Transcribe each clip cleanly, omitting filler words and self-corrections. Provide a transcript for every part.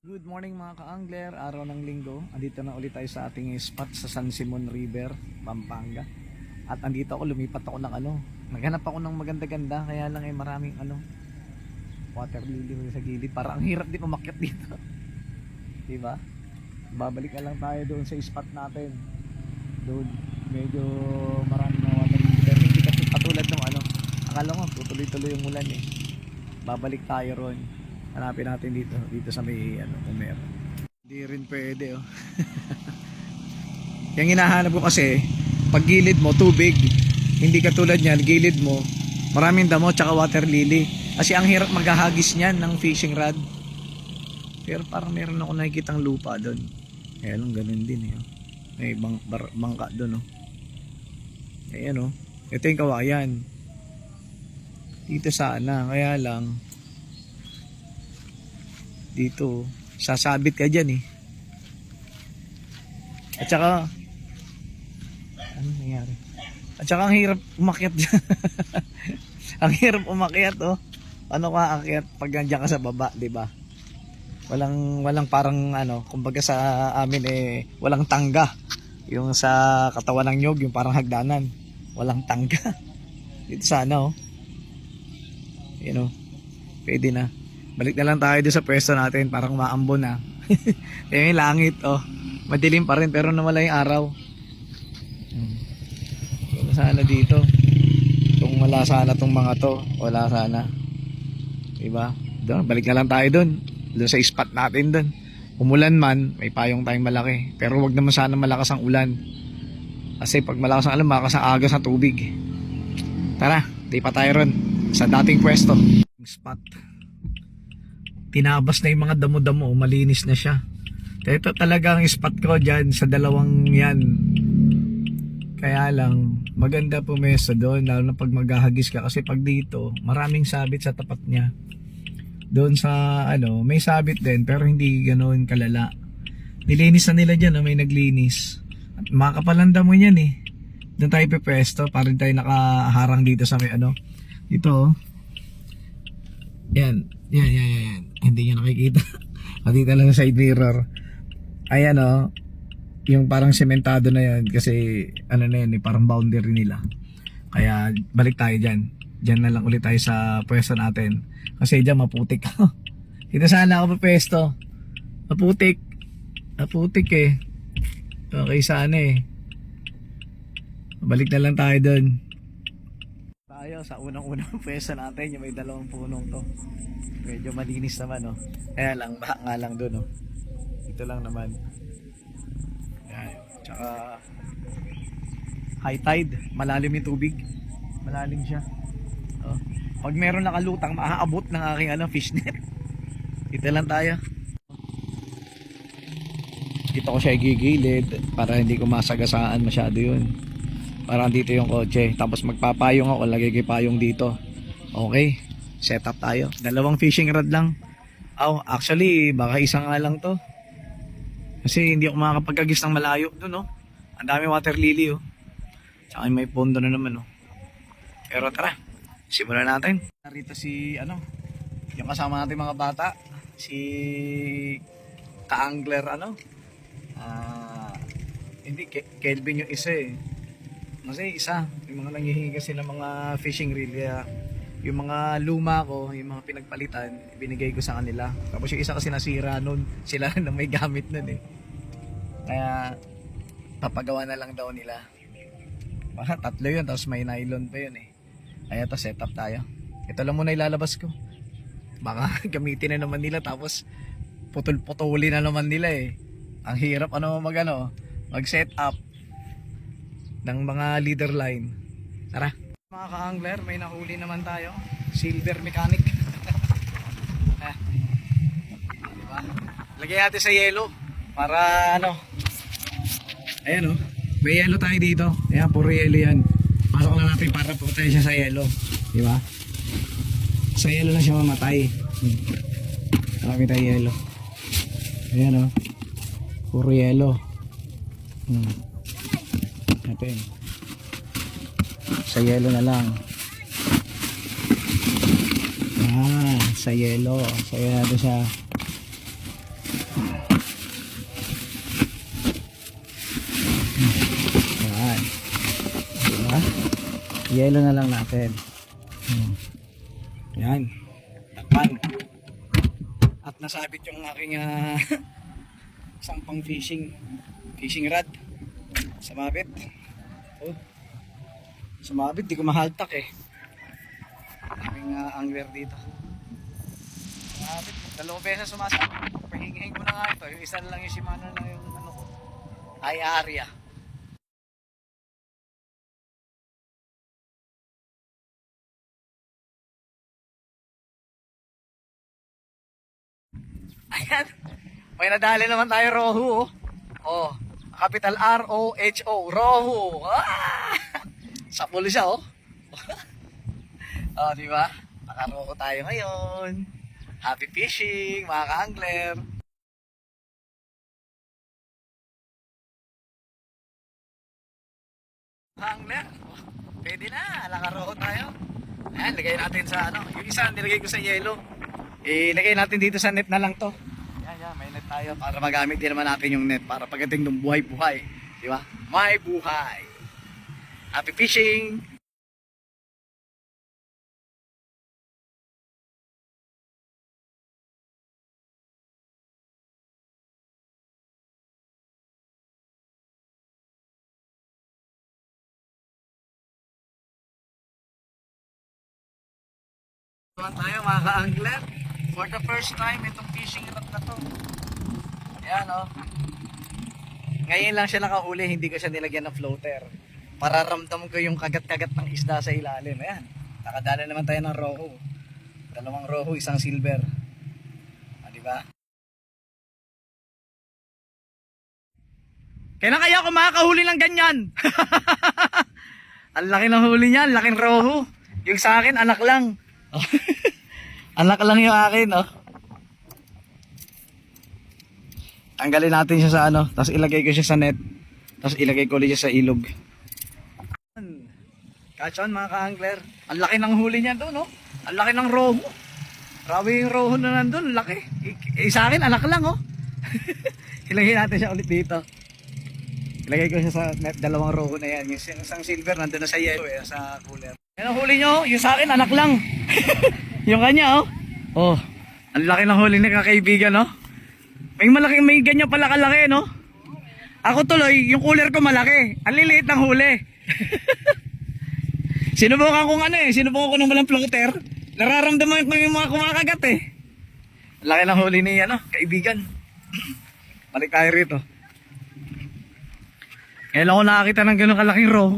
Good morning mga ka-angler, araw ng linggo. Andito na ulit tayo sa ating spot sa San Simon River, Pampanga. At andito ako, lumipat ako ng naghanap ako ng maganda-ganda, kaya lang maraming water lily sa gilid. Para ang hirap din umakyat dito. Diba? Babalik na lang tayo doon sa spot natin. Doon, medyo maraming na water lily. Pero hindi kasi katulad ng akala mo tutuloy-tuloy yung ulan eh. Babalik tayo ron. Hanapin natin dito sa may kung meron. Hindi rin pwede Yung hinahanap ko kasi, pag gilid mo tubig, hindi katulad niyan, gilid mo maraming damo tsaka water lily. Kasi ang hirap maghahagis niyan ng fishing rod. Pero parang meron ako nakikitang lupa doon. Kaya lang ganun din May bangka doon Ayan ito yung kawayan. Dito sana, kaya lang dito sasabit ka dyan at saka ano nangyari, at saka ang hirap umakyat dyan. Ang hirap umakyat ano ka akyat pag nandiyan ka sa baba, diba? Walang parang kumbaga sa amin walang tangga yung sa katawan ng nyog, yung parang hagdanan, walang tangga. Dito sana pwede na. Balik na lang tayo doon sa pwesto natin, parang maambon na. Yung langit madilim pa rin pero nawala yung araw. Wala sana dito. Kung wala sana tong mga to, wala sana. Diba? Doon, balik na lang tayo doon. Doon sa spot natin doon. Umulan man, may payong tayong malaki. Pero wag naman sana malakas ang ulan. Kasi pag malakas ang ulan, malakas ang agos ng tubig. Tara, di pa tayo ron sa dating pwesto. Spot. Tinabas na yung mga damo-damo, malinis na siya. Ito talagang spot ko dyan sa dalawang yan. Kaya lang maganda pumesto doon, lalo na pag maghahagis ka. Kasi pag dito maraming sabit sa tapat niya. Doon sa may sabit din pero hindi ganoon kalala. Nilinis na nila dyan, may naglinis. At makapalang damo yan Doon tayo pepesto para tayo nakaharang dito sa may dito yan. Hindi nyo nakikita. Nakita lang sa side mirror. Ayan yung parang sementado na yan. Kasi na yan parang boundary nila. Kaya balik tayo dyan. Dyan na lang ulit tayo sa pwesto natin. Kasi dyan maputik. Dito sana ako pa pwesto. Maputik Okay sana balik na lang tayo dun. Tayo sa unang-unang pwesto natin, yung may dalawang punong to. Medyo malinis naman Kaya lang, baha nga lang dun Ito lang naman. Yan. Tsaka high tide, malalim yung tubig. Malalim siya. Pag meron nakalutang, maaabot ng aking fish net. Dito lang tayo. Dito ko siya igigilid para hindi ko masagasaan masyado yun. Parang dito yung kotse. Tapos magpapayong ako, lagay kay payong dito. Okay, set up tayo. Dalawang fishing rod lang. Actually, baka isa nga lang to. Kasi hindi ako makakapag-agis ng malayo doon Ang dami water lily Tsaka may pondo na naman Pero tara, simulan natin. Narito si yung kasama natin mga bata. Si ka-angler hindi, Kelvin yung isa Kasi yung mga nanghihingi kasi ng mga fishing reel, kaya yung mga luma ko, yung mga pinagpalitan, binigay ko sa kanila. Tapos yung isa kasi nasira nun, sila na may gamit nun Kaya papagawa na lang daw nila. Baka 3 yun, tapos may nylon pa yun Kaya to set up tayo. Ito lang muna ilalabas ko. Baka gamitin na naman nila, tapos putol-putuli na naman nila Ang hirap mag set up ng mga leader line. Tara mga ka-angler, may nahuli naman tayo. Silver mechanic. Diba? Lagyan natin sa yelo para ayan may yelo tayo dito. Ayan, puro yelo yan. Pasok lang natin para putay siya sa yelo. Diba? Sa yelo lang siya mamatay. Marami tayo yelo. Ayan puro yelo. Natin sa yelo na lang. Sa yelo. So yan natin siya. Yan. Diba? Yelo na lang natin. Yan. Takpan. At nasabit yung aking isang pang fishing rod. Sumabit. Oh. Sumabit, di ko mahaltak eh. Aking angler dito. Sumabit. 2 beses sumasabit. Pahingin ko na nga ito. Yung isa lang yung Shimano na yung ano ko. Ay area. Ayan. May nadali naman tayo Rohu. Oh. Oh. Capital R-O-H-O. Rohu. Ah! Sa pulo siya oh. Oh, di ba? Nakaroho tayo ngayon. Happy fishing, mga ka-angler. Angler. Oh, pwede na. Nakaroho tayo. Ayan, lagay natin sa ano. Yung isa nilagay ko sa yelo. Ilagay natin dito sa net na lang to. Yan, may net tayo para magamit din naman natin yung net para pagdating ng buhay-buhay. Di ba? May buhay. Happy fishing! Tuwan tayo mga ka-angler. For the first time itong fishing rod na to. Ayan o. Ngayon lang siya nakahuli, hindi ko siya nilagyan ng floater. Mararamdam ko yung kagat-kagat ng isda sa ilalim. Ayan. Nakadala naman tayo ng rohu. 2 rohu, 1 silver. Ah, diba? Kailan kaya ako makakahuli ng ganyan? Ang laki ng huli niya, laking rohu. Yung sa akin, anak lang. Anak lang yung akin, oh. Tanggalin natin siya sa ano, tapos ilagay ko siya sa net. Tapos ilagay ko ulit siya sa ilog. Catch on mga ka-angler. Ang laki ng huli niya doon, oh. Ang laki ng rohu. Grabe yung rohu na nandun, laki. Sa akin, anak lang, oh. Ilagay natin siya ulit dito. Ilagay ko siya sa net, 2 rohu na yan. Yung isang silver nandun na sa yellow, sa cooler. Yan ang huli nyo, yung sa akin, anak lang. Yung kanya, oh. Oh, ang laki ng huli na kakaibigan, no? May ganyan pala kalaki, no? Ako tuloy, yung cooler ko malaki. Ang liliit ng huli. Sinubukan ko sinubukan ko ng walang floater. Nararamdaman ko yung mga kumakagat, eh. Ang laki ng huli niya, no? Kaibigan. Balik tayo rito. Ngayon ako nakakita ng ganun kalaking row.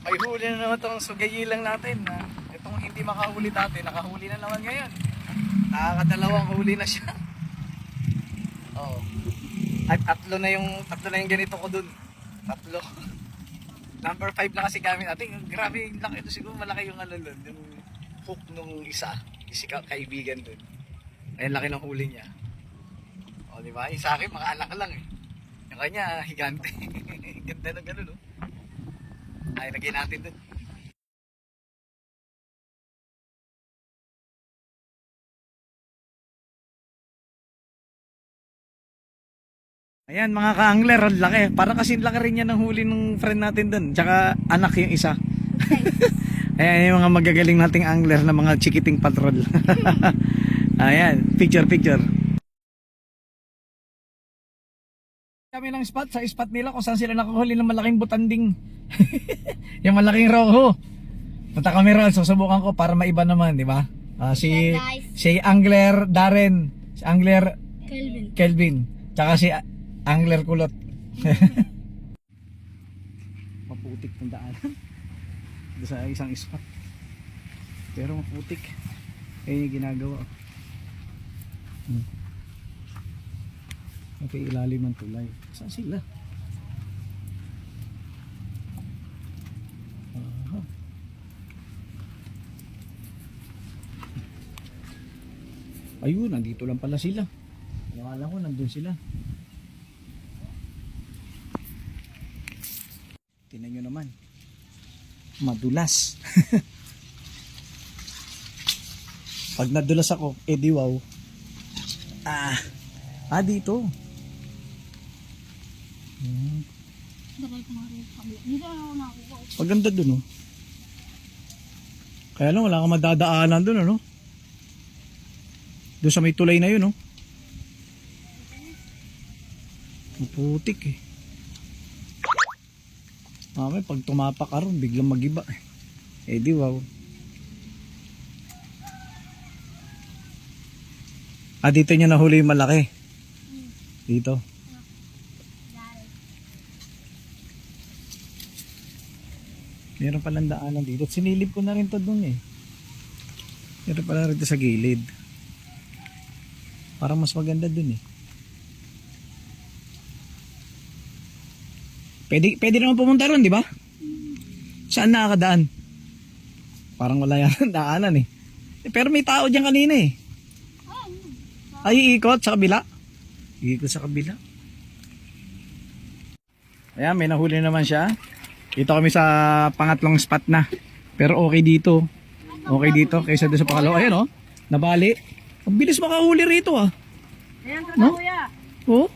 May huli na naman itong sugayilang natin. Itong hindi makahuli dati, nakahuli na naman ngayon. Nakakadalawang huli na siya. Oh. At tatlo na yung ganito ko dun. 3. Number 5 na kasi gamit natin. Grabe, laki ito siguro, malaki yung ano dun. Yung hook nung isa. Yung kaibigan dun. Ayun, laki ng huli niya. O, diba? Yung sa akin, mga anak lang eh. Yung kanya, higante. Ganda na gano'n, no? Ay, lagay natin dun. Ayan mga ka-angler, ang laki. Parang kasi laki rin yan ng huli ng friend natin dun. Tsaka anak yung isa. Ayan yung mga magagaling nating angler na mga chikiting patrol. Ayan, picture. Kami ng spot, sa spot nila kung saan sila nakahuli ng malaking butanding. Yung malaking roho. Punta kami ron, susubukan ko para maiba naman, di ba? Si Angler Darren, si Angler Kelvin, tsaka si Angler Kulot. Maputik ng daan. Sa isang spot. Pero maputik. Ayun yung ginagawa. Okay, ilalim ng tulay. Saan sila? Ayun, nandito lang pala sila. Nakala ko nandun sila. Tingnan nyo naman. Madulas. Pag nadulas ako, di wow. Dito. Maganda dun, oh. Kaya lang, wala kang madadaanan dun, ano? Doon sa may tulay na yun, oh. Maputik, eh. Mamaya, pag tumapak ka ron, biglang magiba, eh. Di wow. Dito nyo nahuli yung malaki. Dito. Meron palang daanan dito. Sinilip ko na rin to dun, eh. Meron pala rin to sa gilid. Parang mas maganda dun, eh. Pwede naman pumunta ron, di ba? Saan nakakadaan? Parang wala yan daanan, eh. Pero may tao dyan kanina, eh. Ay, iikot sa kabila. Iikot sa kabila. Ayan, may nahuli naman siya. Dito kami sa pangatlong spot na. Pero okay dito. Okay dito kaysa doon sa pangalawa. Ayan, oh. Nabali. Ang bilis makahuli rito, ah. Ayan, No? kuya. Oh,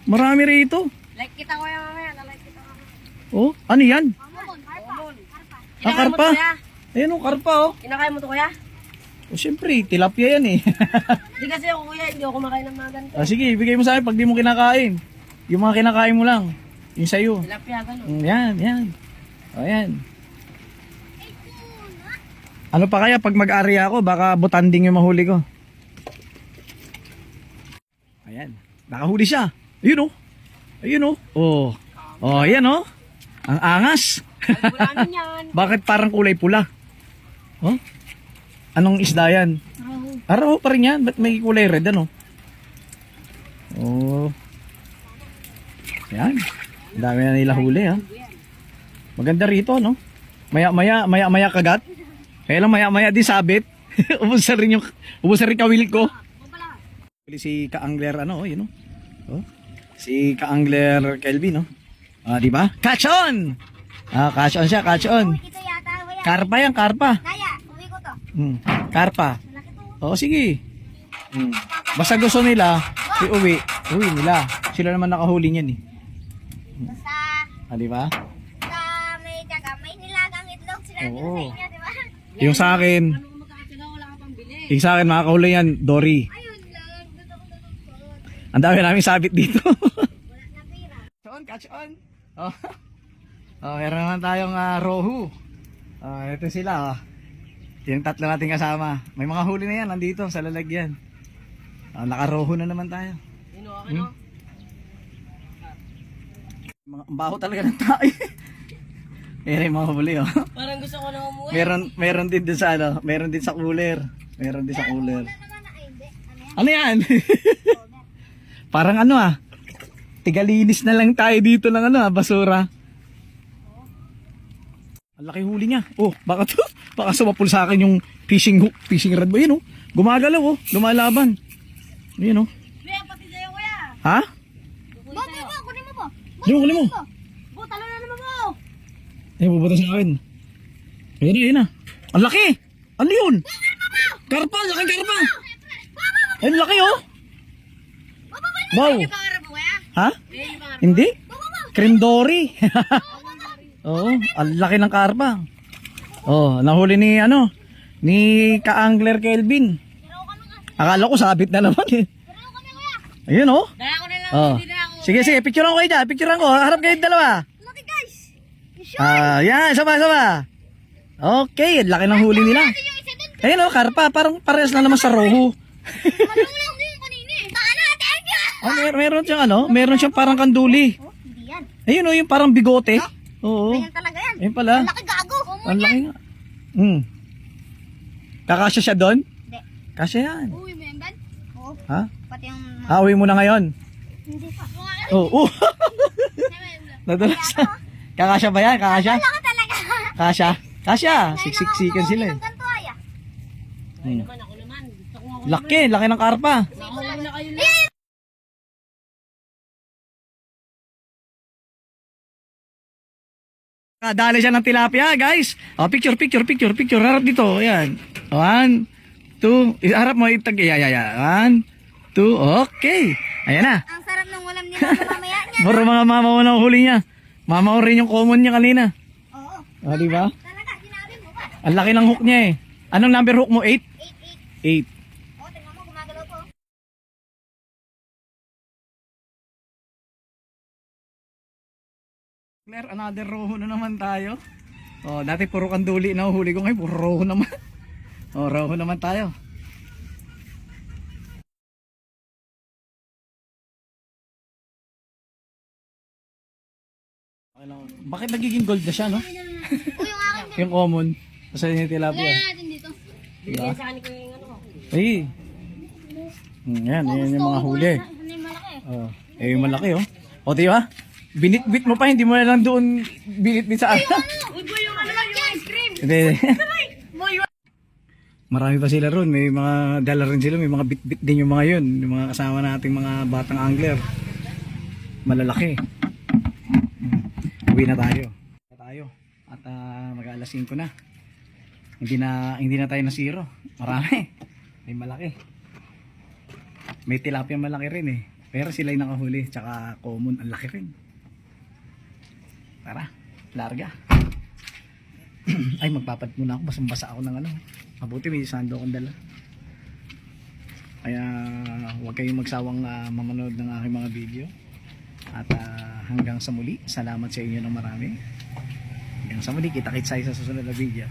marami rito. Like kita kuya mamaya. Like kita mamaya. Oh, ano yan? Kinakain mo karpa. to, kuya? Ayan, oh, karpa, oh. Kinakain mo to kuya? Oh, syempre, tilapia yan, eh. Hindi kasi ako kuya, hindi ako kumakain ng mga ganito. Sige, ibigay mo sa akin pag di mo kinakain. Yung mga kinakain mo lang. Yung sa'yo. Tilapia, gano'n. Yan. O, yan. Ano pa kaya pag mag-area ako, baka butanding yung mahuli ko. Ayan. Nakahuli siya. Ayun, oh. Ayun, oh. Oh. Oh, ayan, oh. Ang angas. Bulanin yan. Bakit parang kulay pula? Oh? Anong isda yan? Araw pa rin yan. Ba't may kulay red, ano? Oh. Yan. Ang dami na nila huli, ha. Maganda rito, no? Maya kagat. Kaya lang maya din sabit. ubos na rin kawil ko. Si ka-angler, ano, yun, no? Oh. Si ka-angler Kelvin, no? Di ba? Catch on! Catch on siya, catch on. Ito yata, kuya. Karpa yan, karpa. Kaya, uwi ko to. Karpa. Malaki to. Oo, sige. Basta gusto nila, uwi nila. Sila naman nakahuli niyan, eh. Basta, Di ba? sa may tiyaga, may nilagang itlog. Sinabi ko Oo. sa inyo, di ba? Yung sa akin, Ano kung magkakatigaw, wala ka pang bili. yung sa akin, makakahuli yan, Dory. Ayun lang, gusto ko natutunan. Ang dami namin sabit dito. Wala na pira. Catch on. Oh. Meron naman tayong rohu. Ito sila, oh. Yung tatlo nating kasama. May mga huli na yan, nandito sa lalagyan. Nakarohu na naman tayo. Yun o, ano? Ang baho talaga ng tayo. Meron yung mga huli, oh. Parang gusto ko na umuwi. Meron din sa ano, meron din sa cooler. Meron din sa cooler. Ano naman na, ay, hindi. Ano yan? Ano yan? Parang ano, tigalinis na lang tayo dito ng ano, basura. Ang laki huli niya. Oh, baka sumapul sa akin yung fishing hook, fishing rod ba yun, oh. Gumagalaw, oh, lumalaban. Ayun, oh. Kuya, pati sa'yo kuya. Ha? Ba, kunin mo po. Kunin mo. Talo na naman mo. Ay, bubuta sa akin. Ayun na. Ang laki! Ano yun? Karpa, laki karpa! Ay, ang laki, oh. Wow. Yung pangarap mo kuya? Ha? Ayun yung pangarap. Hindi? Cream Dory. Oo, ang laki ng karpa. Oh, nahuli ni ni ka-angler Kelvin. Akala ko sabit na naman, eh. Ayun, oh. Dala ko na lang, Oh. hindi na ako. Sige, picturean ko kayo dyan. Picturean ko. Harap kayo dalawa. Laki, guys. Yan, sama. Okay, ang laki ng huli nila. Yung isa din. Ayun, oh, karpa. Parang parehas na naman sa rohu. Malung lang din yung kanina eh. Baka natin yan. Meron siyang meron siyang parang kanduli. Oh, hindi yan. Ayun, oh, yung parang bigote. Oo. Ganyan talaga yan. Ayun pala. Laki gago. Ang laki nga. Kakasya siya doon? Hindi. Kasya yan. Uwi mo yan, Ben? Oo. Ha? Pati yung... Uwi mo na ngayon. Hindi pa. Oo. Nadulas na. Kakasya ba yan? Kakasya? Laki talaga. Kasya? Kasya. Siksikan sila, eh. Ng ganito, aya. Naman ako naman. Gusto ko ako. Laki ng karpa. Nakahuli na kayo lang. Dali siya ng tilapia, guys. Picture. Harap dito. Ayan. 1, 2. Iharap mo itag. Yeah. 1, 2. Okay. Ayan na. Ang sarap ng ulam nila mamaya niya. Puro mga mama mo na huli niya. Mama ko rin yung common niya kanina. Oo. O, di ba? Talaga, sinabi mo ba? Ang laki ng hook niya eh. Anong number hook mo? 8? 8-8. 8. Oo, tingnan mo, gumagalaw po. Claire, another roho na naman tayo. Oh, dati puro kanduli na huli ko ngayon, puro roho naman. Oh, roho naman tayo. Bakit nagiging gold na siya, no? Uy, yung akin. Yung common. Kasi yung tilapia. Lagyan natin dito. Diba? Sa akin ko yung ano. Ay. Yan yung mga huli. Ano yung malaki? Oh, yung malaki, oh. O, diba? Binitbit mo pa, hindi mo na lang doon binitbit sa ano. Uy, boy, yung ano yung ice cream. Hindi. Boy, Marami pa sila ron. May mga dala rin sila. May mga bit-bit din yung mga yun. Yung mga kasama nating mga batang angler. Malalaki. Uwi na tayo. At mag-alas 5 na. Hindi na tayo na zero. Marami. May malaki. May tilapia malaki rin eh. Pero sila yung nakahuli. Tsaka common. Ang laki rin. Tara. Larga. Ay, magpapad muna ako. Basang-basa ako ng ano. Mabuti may sando akong dala. Kaya huwag kayong magsawang mamanood ng aking mga video. At hanggang sa muli, salamat sa inyo ng marami. Hanggang sa muli, kita-kits tayo sa susunod na video.